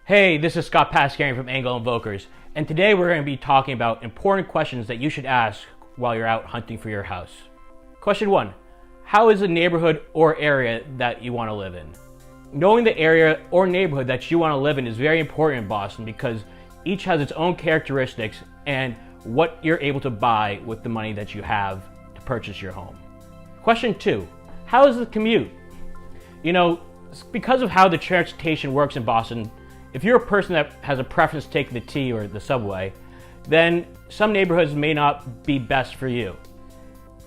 Hey, this is Scott.paskerian from Engel Völkers, and today we're going to be talking about important questions that you should ask while you're out hunting for your house. Question 1. How is the neighborhood or area that you want to live in? Knowing the area or neighborhood that you want to live in is very important in Boston because each has its own characteristics and what you're able to buy with the money that you have to purchase your home. Question 2. How is the commute? Because of how the transportation works in Boston, if you're a person that has a preference to take the T or the subway, then some neighborhoods may not be best for you.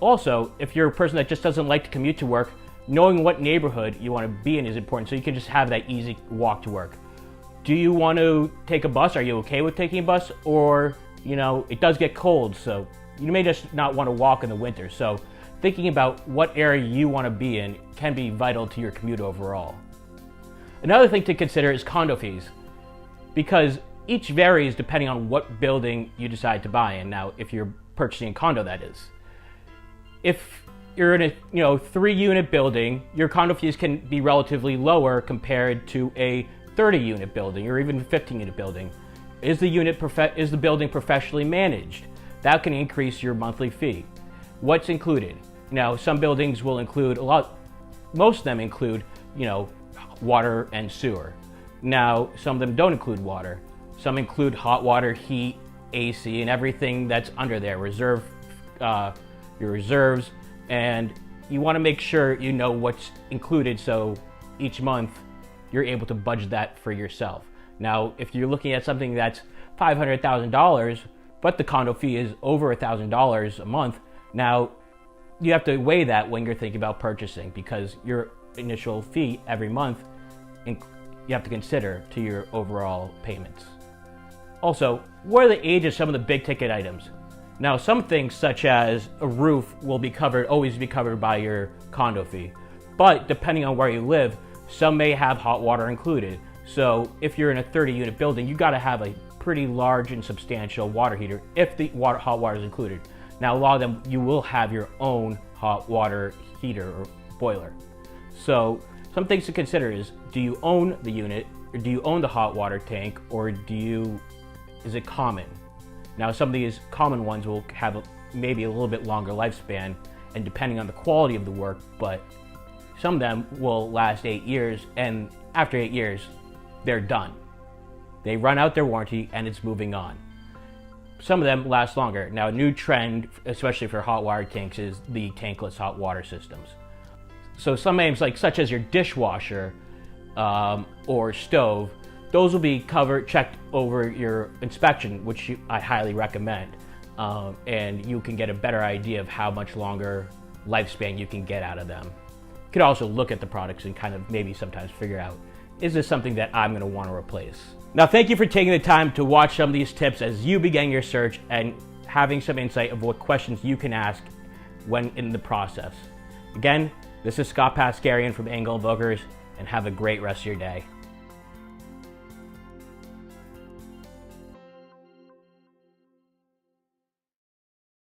Also, if you're a person that just doesn't like to commute to work, knowing what neighborhood you want to be in is important so you can just have that easy walk to work. Do you want to take a bus? Are you okay with taking a bus? Or, it does get cold, so you may just not want to walk in the winter. So thinking about what area you want to be in can be vital to your commute overall. Another thing to consider is condo fees, because each varies depending on what building you decide to buy in. Now, if you're purchasing a condo, that is. If you're in a 3-unit building, your condo fees can be relatively lower compared to a 30-unit building or even a 15-unit building. Is the building professionally managed? That can increase your monthly fee. What's included? Now, some buildings will include most of them include, water and sewer. Now, some of them don't include water. Some include hot water, heat, AC, and everything that's under there, your reserves, and you want to make sure you know what's included so each month you're able to budget that for yourself. Now, if you're looking at something that's $500,000, but the condo fee is over $1,000 a month, now you have to weigh that when you're thinking about purchasing, because your initial fee every month you have to consider to your overall payments. Also, what are the ages of some of the big ticket items? Now, some things such as a roof will always be covered by your condo fee, but depending on where you live, some may have hot water included. So if you're in a 30-unit building, you got to have a pretty large and substantial water heater if the hot water is included. Now, a lot of them, you will have your own hot water heater or boiler. So some things to consider is, do you own the unit, or do you own the hot water tank, or is it common? Now, some of these common ones will have maybe a little bit longer lifespan, and depending on the quality of the work, but some of them will last 8 years, and after 8 years, they're done. They run out their warranty, and it's moving on. Some of them last longer. Now, a new trend, especially for hot water tanks, is the tankless hot water systems. So some names such as your dishwasher or stove, those will be checked over your inspection, which I highly recommend. And you can get a better idea of how much longer lifespan you can get out of them. You could also look at the products and kind of maybe sometimes figure out, is this something that I'm going to want to replace? Now, thank you for taking the time to watch some of these tips as you begin your search and having some insight of what questions you can ask when in the process. Again, this is Scott.paskerian from Engel Völkers, and have a great rest of your day.